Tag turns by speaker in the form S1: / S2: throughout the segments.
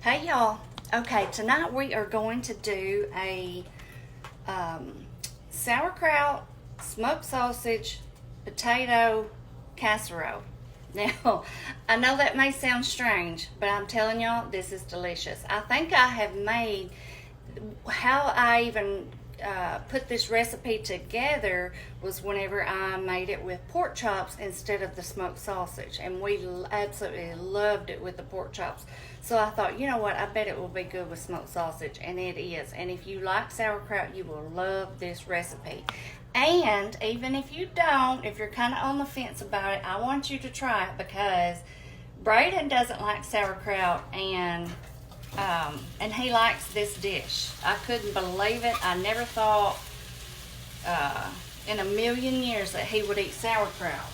S1: Hey y'all. Okay, tonight we are going to do a sauerkraut, smoked sausage, potato casserole. Now, I know that may sound strange, but I'm telling y'all, this is delicious. I think I have made, how I even put this recipe together was whenever I made it with pork chops instead of the smoked sausage, and we absolutely loved it with the pork chops. So I thought, you know what, I bet it will be good with smoked sausage, and it is. And if you like sauerkraut, you will love this recipe. And even if you don't, if you're kind of on the fence about it, I want you to try it because Braden doesn't like sauerkraut, and he likes this dish. I couldn't believe it. I never thought in a million years that he would eat sauerkraut,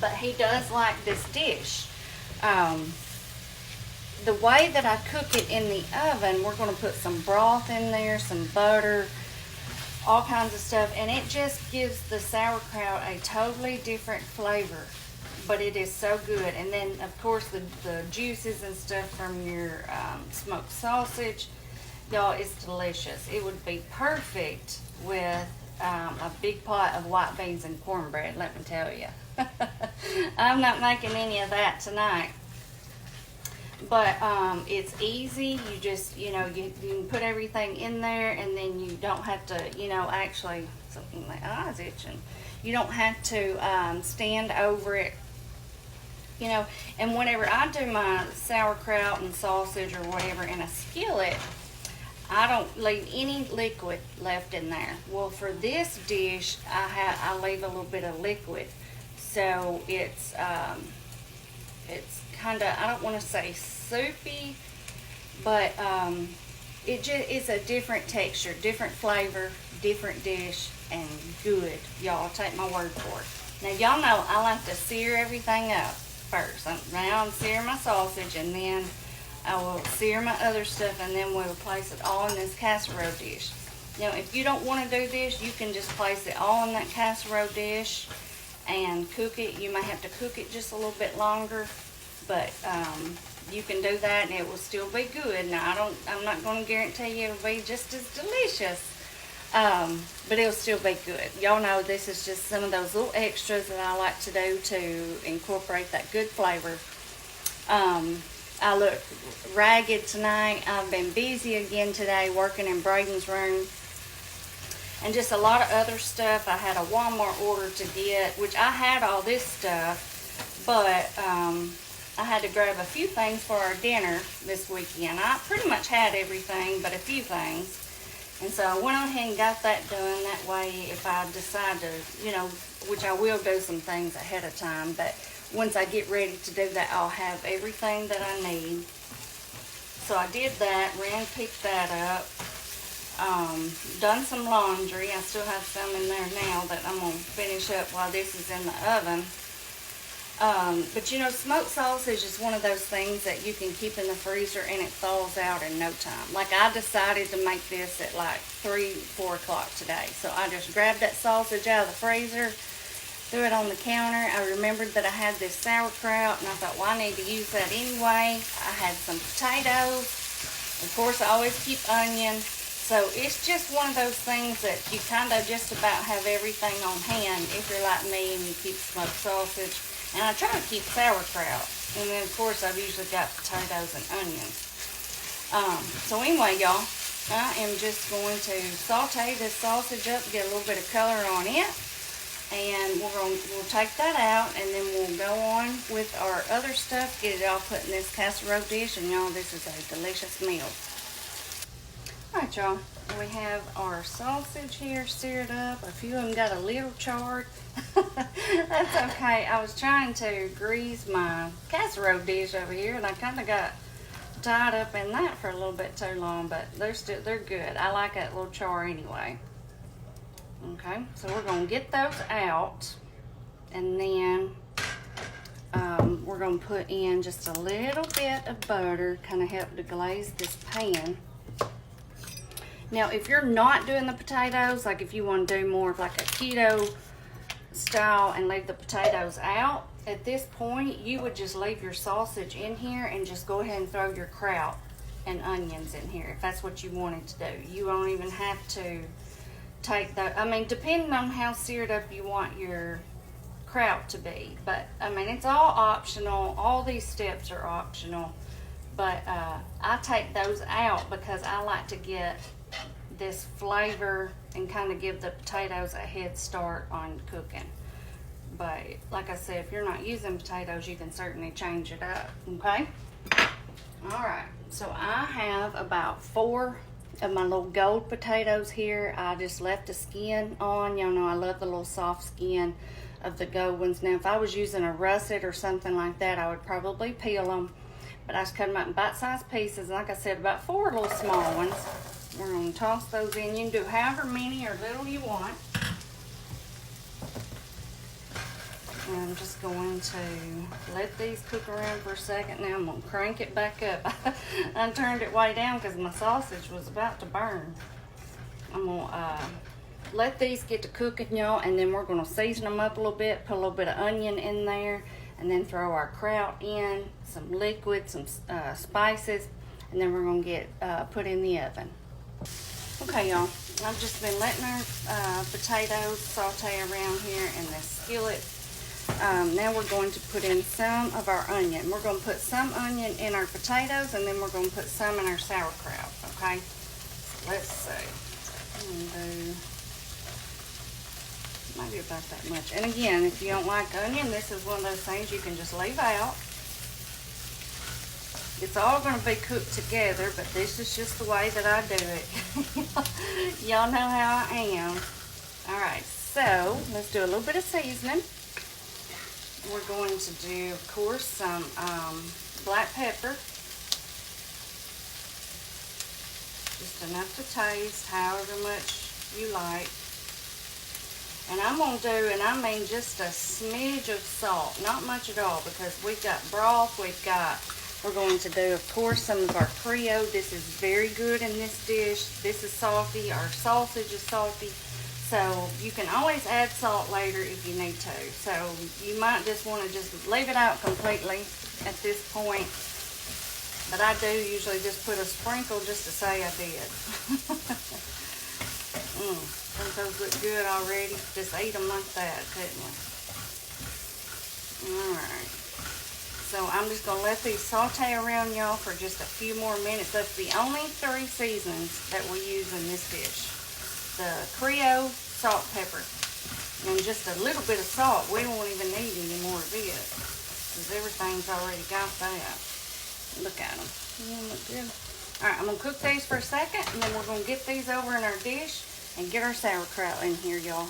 S1: but he does like this dish. The way that I cook it in the oven, we're going to put some broth in there, some butter, all kinds of stuff, and it just gives the sauerkraut a totally different flavor, but it is so good. And then of course the juices and stuff from your smoked sausage, y'all, it's delicious. It would be perfect with a big pot of white beans and cornbread, let me tell you. I'm not making any of that tonight, but it's easy. You just, you can put everything in there, and then you don't have to, actually, something my eyes itching. You don't have to stand over it, and whenever I do my sauerkraut and sausage or whatever in a skillet, I don't leave any liquid left in there. Well, for this dish, I leave a little bit of liquid, so it's kind of, I don't want to say soupy, but it's a different texture, different flavor, different dish, and good. Y'all, take my word for it. Now, y'all know I like to sear everything up first. Now I'm searing my sausage, and then I will sear my other stuff, and then we'll place it all in this casserole dish. Now, if you don't want to do this, you can just place it all in that casserole dish and cook it. You may have to cook it just a little bit longer, but you can do that and it will still be good. Now, I'm not going to guarantee you it'll be just as delicious, but it'll still be good. Y'all know this is just some of those little extras that I like to do to incorporate that good flavor. I look ragged tonight. I've been busy again today working in Braden's room and just a lot of other stuff. I had a Walmart order to get, which I had all this stuff, but I had to grab a few things for our dinner this weekend. I pretty much had everything but a few things, and so I went ahead and got that done. That way, if I decide to, which I will do some things ahead of time, but once I get ready to do that, I'll have everything that I need. So I did that, ran, picked that up, done some laundry. I still have some in there now that I'm going to finish up while this is in the oven. But smoked sausage is one of those things that you can keep in the freezer and it thaws out in no time. Like, I decided to make this at like 3-4 o'clock today. So I just grabbed that sausage out of the freezer, threw it on the counter. I remembered that I had this sauerkraut, and I thought, well, I need to use that anyway. I had some potatoes. Of course, I always keep onion. So it's just one of those things that you kind of just about have everything on hand if you're like me and you keep smoked sausage. And I try to keep sauerkraut. And then, of course, I've usually got potatoes and onions. So anyway, y'all, I am just going to saute this sausage up, get a little bit of color on it. And we'll take that out, and then we'll go on with our other stuff, get it all put in this casserole dish. And y'all, this is a delicious meal. All right, y'all. We have our sausage here seared up. A few of them got a little charred. That's okay. I was trying to grease my casserole dish over here, and I kind of got tied up in that for a little bit too long, but they're good. I like that little char anyway. Okay, so we're going to get those out, and then we're going to put in just a little bit of butter, kind of help to glaze this pan. Now, if you're not doing the potatoes, like if you want to do more of like a keto style and leave the potatoes out, at this point, you would just leave your sausage in here and just go ahead and throw your kraut and onions in here if that's what you wanted to do. You won't even have to take the, I mean, depending on how seared up you want your kraut to be. But, I mean, it's all optional. All these steps are optional. But I take those out because I like to get this flavor and kind of give the potatoes a head start on cooking. But like I said, if you're not using potatoes, you can certainly change it up, okay? All right, so I have about 4 of my little gold potatoes here. I just left the skin on. Y'all know I love the little soft skin of the gold ones. Now, if I was using a russet or something like that, I would probably peel them. But I just cut them up in bite-sized pieces. Like I said, about 4 little small ones. We're going to toss those in. You can do however many or little you want. And I'm just going to let these cook around for a second. Now I'm going to crank it back up. I turned it way down because my sausage was about to burn. I'm going to let these get to cooking, y'all, and then we're going to season them up a little bit, put a little bit of onion in there, and then throw our kraut in, some liquid, some spices, and then we're going to get put in the oven. Okay, y'all, I've just been letting our potatoes saute around here in this skillet. Now we're going to put in some of our onion. We're going to put some onion in our potatoes, and then we're going to put some in our sauerkraut, okay? So let's see. I'm going to do maybe about that much. And again, if you don't like onion, this is one of those things you can just leave out. It's all going to be cooked together, but this is just the way that I do it. Y'all know how I am. All right, so let's do a little bit of seasoning. We're going to do, of course, some black pepper. Just enough to taste, however much you like. And I'm going to do, and I mean just a smidge of salt, not much at all, because we've got broth, we're going to do, of course, some of our Creole. This is very good in this dish. This is salty, our sausage is salty, so you can always add salt later if you need to. So you might just want to just leave it out completely at this point, but I do usually just put a sprinkle just to say I did. Don't those look good already? Just eat them like that, couldn't we? Alright. So I'm just going to let these saute around, y'all, for just a few more minutes. That's the only 3 seasonings that we use in this dish. The Creole, salt, pepper, and just a little bit of salt. We won't even need any more of it, because everything's already got that. Look at them. They look good. Alright, I'm going to cook these for a second, and then we're going to get these over in our dish and get our sauerkraut in here, y'all.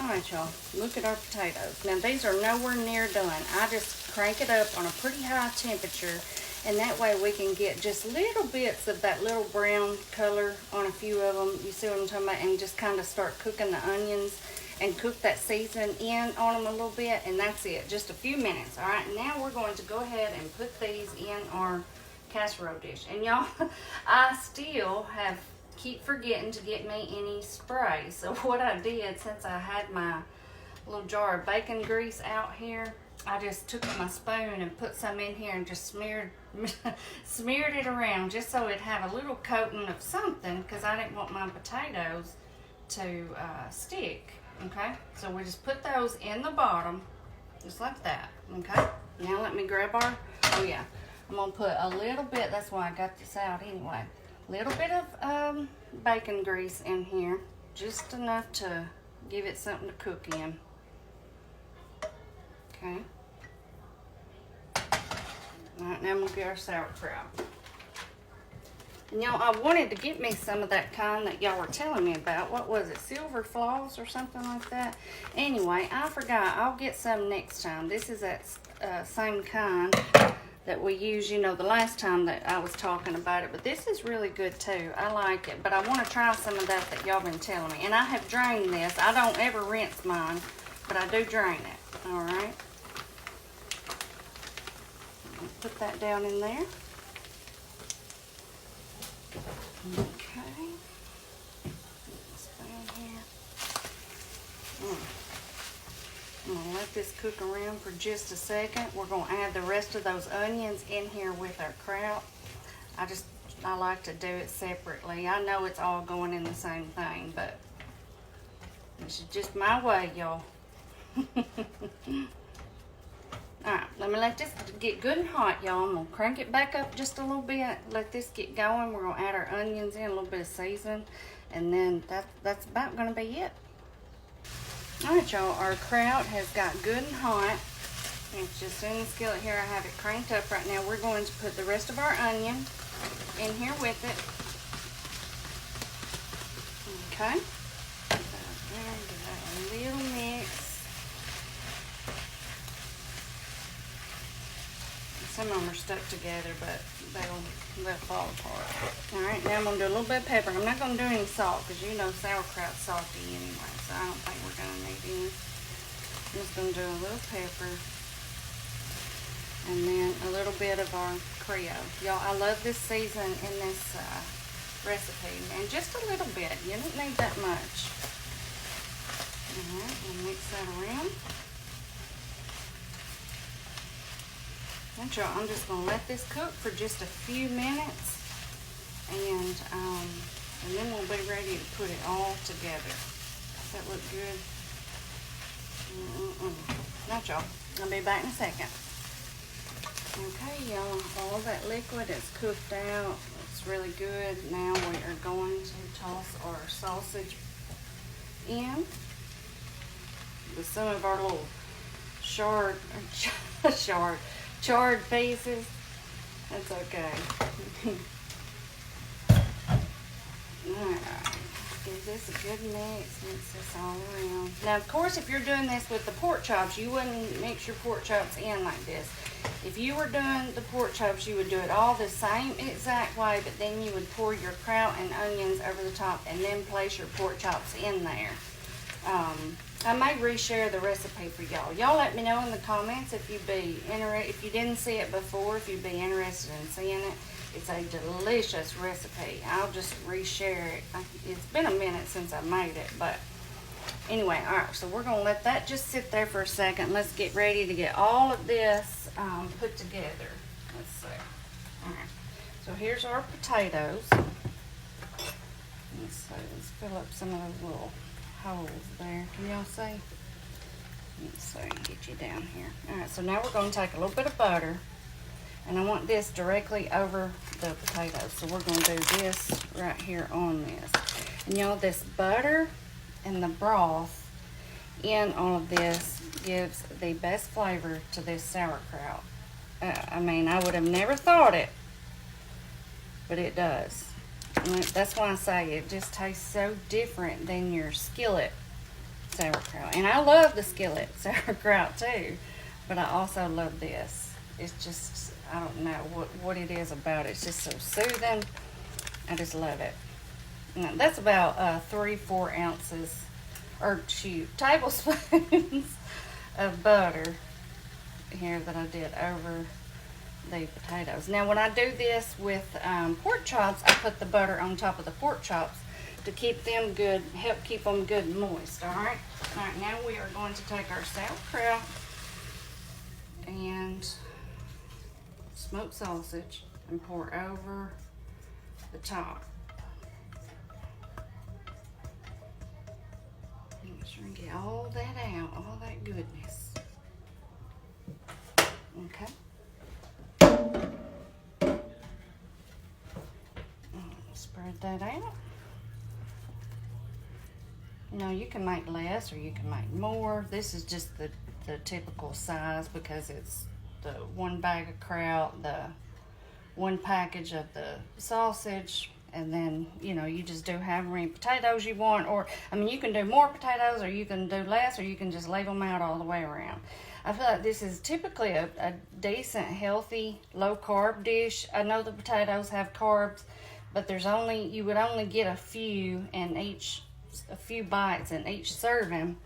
S1: Alright, y'all, look at our potatoes. Now, these are nowhere near done. I just crank it up on a pretty high temperature, and that way we can get just little bits of that little brown color on a few of them. You see what I'm talking about? And just kind of start cooking the onions and cook that seasoning in on them a little bit, and that's it. Just a few minutes. Alright, now we're going to go ahead and put these in our casserole dish. And y'all, I still keep forgetting to get me any spray. So what I did, since I had my little jar of bacon grease out here, I just took my spoon and put some in here and just smeared it around, just so it'd have a little coating of something, because I didn't want my potatoes to stick. Okay, so we just put those in the bottom, just like that. Okay, now let me grab our, oh yeah, I'm gonna put a little bit, that's why I got this out anyway. Little bit of bacon grease in here, just enough to give it something to cook in. Okay. Alright, now I'm going to get our sauerkraut. And y'all, I wanted to get me some of that kind that y'all were telling me about. What was it? Silver floss or something like that? Anyway, I forgot. I'll get some next time. This is that same kind that we used, you know, the last time that I was talking about it. But this is really good too. I like it. But I want to try some of that y'all been telling me. And I have drained this. I don't ever rinse mine, but I do drain it. Alright. Put that down in there. Okay. Spoon here. I'm gonna let this cook around for just a second. We're gonna add the rest of those onions in here with our kraut. I like to do it separately. I know it's all going in the same thing, but this is just my way, y'all. Alright, let me let this get good and hot, y'all. I'm gonna crank it back up just a little bit, let this get going. We're gonna add our onions in, a little bit of seasoning, and then that's about gonna be it. Alright, y'all, our kraut has got good and hot. It's just in the skillet here. I have it cranked up right now. We're going to put the rest of our onion in here with it. Okay. Give that a little mix. Some of them are stuck together, but they'll fall apart. Alright, now I'm going to do a little bit of pepper. I'm not going to do any salt because you know sauerkraut's salty anyway, so I don't think we're going to need any. I'm just going to do a little pepper. And then a little bit of our Creole. Y'all, I love this season in this recipe. And just a little bit. You don't need that much. Alright, we'll mix that around. And y'all, I'm just going to let this cook for just a few minutes. And then we'll be ready to put it all together. Does that look good? Not y'all. I'll be back in a second. Okay, y'all, all that liquid is cooked out. It's really good. Now we are going to toss our sausage in with some of our little charred pieces. That's okay. Alright, give this a good mix this all around. Now, of course, if you're doing this with the pork chops, you wouldn't mix your pork chops in like this. If you were doing the pork chops, you would do it all the same exact way, but then you would pour your kraut and onions over the top and then place your pork chops in there. I may reshare the recipe for y'all. Y'all let me know in the comments if you'd be interested, if you didn't see it before, if you'd be interested in seeing it. It's a delicious recipe. I'll just reshare it. It's been a minute since I made it, but anyway, all right, so we're gonna let that just sit there for a second. Let's get ready to get all of this put together. Let's see. All right, so here's our potatoes. Let's see, let's fill up some of those little holes there. Can y'all see? Let's see, get you down here. All right, so now we're gonna take a little bit of butter, and I want this directly over the potatoes. So we're gonna do this right here on this. And y'all, this butter and the broth in all of this gives the best flavor to this sauerkraut. I mean, I would have never thought it, but it does. And that's why I say it just tastes so different than your skillet sauerkraut. And I love the skillet sauerkraut too, but I also love this. It's just, I don't know what it is about it. It's just so soothing. I just love it. Now, that's about 3-4 ounces, or tablespoons of butter here that I did over the potatoes. Now, when I do this with pork chops, I put the butter on top of the pork chops to keep them good, help keep them good and moist. All right. All right. Now we are going to take our sauerkraut and smoked sausage and pour over the top. Make sure and get all that out, all that goodness. Okay. Spread that out. You know, you can make less or you can make more. This is just the typical size because it's the one bag of kraut, the one package of the sausage, and then, you know, you just do however many potatoes you want. Or, I mean, you can do more potatoes or you can do less, or you can just leave them out all the way around. I feel like this is typically a decent, healthy, low-carb dish. I know the potatoes have carbs, but you would only get a few bites in each serving.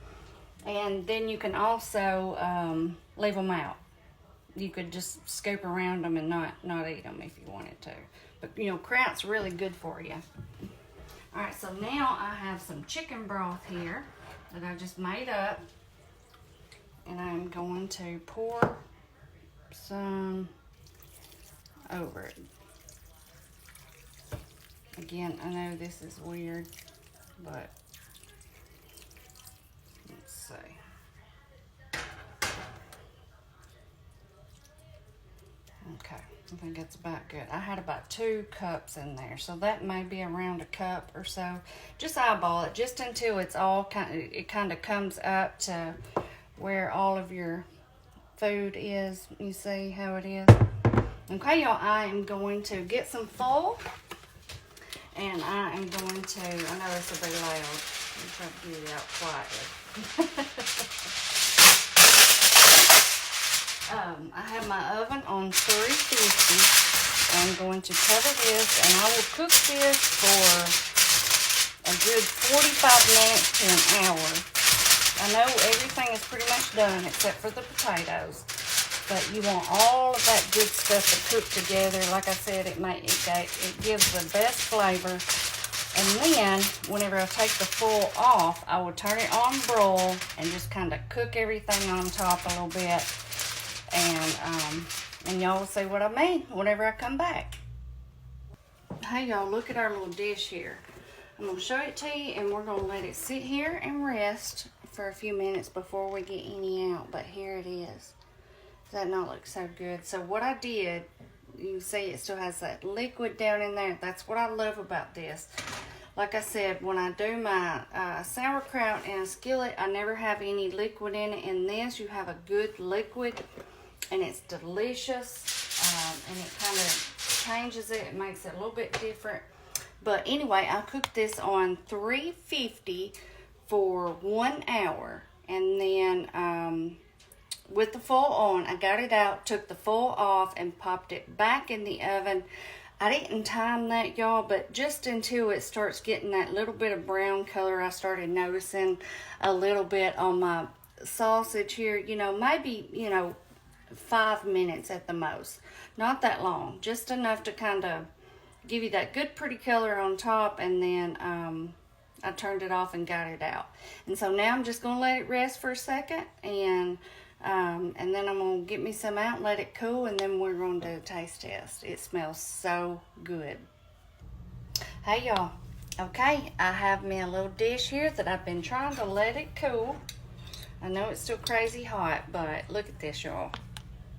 S1: And then you can also leave them out. You could just scoop around them and not eat them if you wanted to. But, you know, kraut's really good for you. All right, so now I have some chicken broth here that I just made up. and I'm going to pour some over it. Again, I know this is weird, but let's see. Okay, I think that's about good. I had about 2 cups in there, so that may be around a cup or so. Just eyeball it, just until it's all kind of comes up to where all of your food is. You see how it is? Okay, y'all, I am going to get some foil, and I am going to, I know this will be loud. I'm trying to get it out quietly. I have my oven on 350. I'm going to cover this, and I will cook this for a good 45 minutes to an hour. I know everything is pretty much done except for the potatoes, but you want all of that good stuff to cook together. Like I said, it gives the best flavor. And then, whenever I take the foil off, I will turn it on broil and just kind of cook everything on top a little bit. And y'all will see what I mean whenever I come back. Hey y'all, look at our little dish here. I'm going to show it to you, and we're going to let it sit here and rest for a few minutes before we get any out. But here it is. Does that not look so good? So what I did, you can see it still has that liquid down in there. That's what I love about this. Like I said, when I do my sauerkraut in a skillet, I never have any liquid in it. In this, you have a good liquid, and it's delicious. And it kind of changes it. It makes it a little bit different. But anyway, I cooked this on 350 for 1 hour. And then with the foil on, I got it out, took the foil off, and popped it back in the oven. I didn't time that, y'all, but just until it starts getting that little bit of brown color, I started noticing a little bit on my sausage here. You know, maybe, 5 minutes at the most. Not that long. Just enough to kind of give you that good pretty color on top, and then I turned it off and got it out. And so now I'm just going to let it rest for a second, and then I'm going to get me some out and let it cool, and then we're going to do a taste test. It smells so good. Hey y'all, okay, I have me a little dish here that I've been trying to let it cool. I know it's still crazy hot, but look at this, y'all.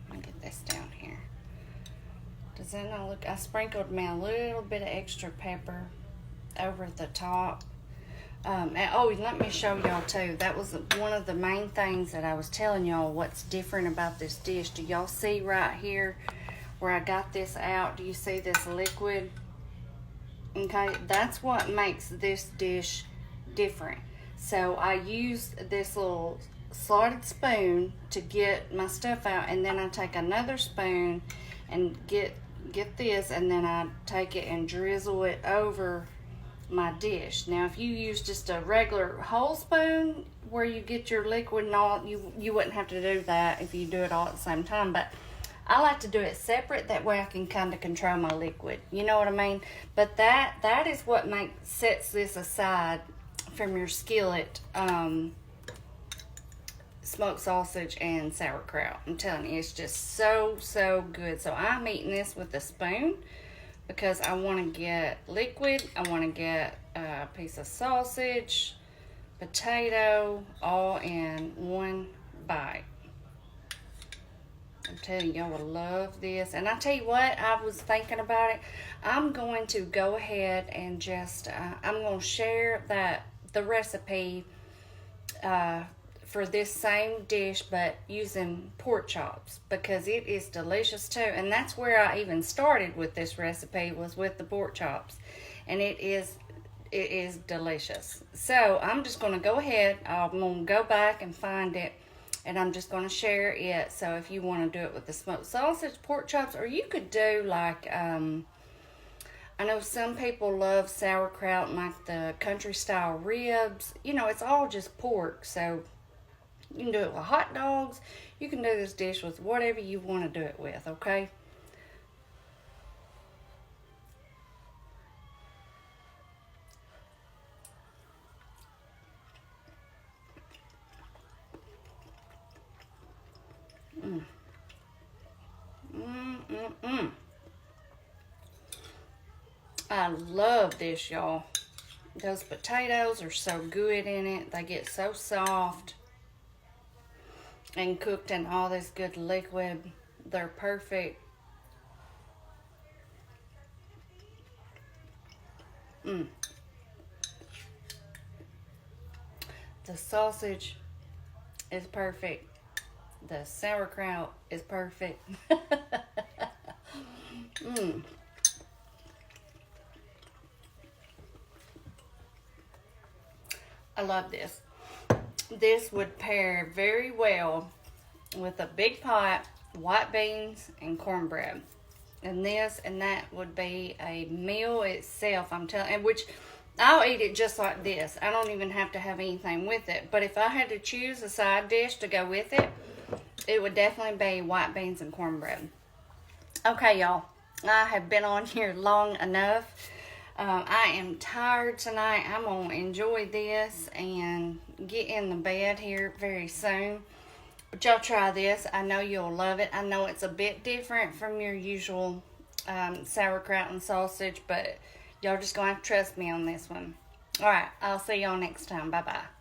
S1: Let me get this down here. Does that not look? I sprinkled me a little bit of extra pepper over the top. And let me show y'all too. That was one of the main things that I was telling y'all what's different about this dish. Do y'all see right here where I got this out? Do you see this liquid? Okay, that's what makes this dish different. So I used this little slotted spoon to get my stuff out, and then I take another spoon and get this, and then I take it and drizzle it over my dish. Now if you use just a regular whole spoon where you get your liquid and all, you wouldn't have to do that if you do it all at the same time, but I like to do it separate. That way I can kind of control my liquid, you know what I mean? But that is what sets this aside from your skillet smoked sausage and sauerkraut. I'm telling you, it's just so good. So I'm eating this with a spoon because I want to get liquid. I want to get a piece of sausage, potato, all in one bite. I'm telling you, y'all will love this. And I tell you what, I was thinking about it. I'm going to go ahead and just, I'm going to share the recipe for this same dish, but using pork chops, because it is delicious too. And that's where I even started with this recipe, was with the pork chops, and it is delicious. So I'm just going to go ahead, I'm going to go back and find it, and I'm just going to share it. So if you want to do it with the smoked sausage, pork chops, or you could do like I know some people love sauerkraut and like the country style ribs. It's all just pork, so you can do it with hot dogs. You can do this dish with whatever you want to do it with, okay? I love this, y'all. Those potatoes are so good in it. They get so soft and cooked in all this good liquid. They're perfect. The sausage is perfect. The sauerkraut is perfect. I love this. This would pair very well with a big pot, white beans, and cornbread. And this and that would be a meal itself, I'm telling you, which I'll eat it just like this. I don't even have to have anything with it. But if I had to choose a side dish to go with it, it would definitely be white beans and cornbread. Okay, y'all. I have been on here long enough. I am tired tonight. I'm going to enjoy this and get in the bed here very soon. But y'all try this. I know you'll love it. I know it's a bit different from your usual sauerkraut and sausage, but y'all just going to have to trust me on this one. All right. I'll see y'all next time. Bye-bye.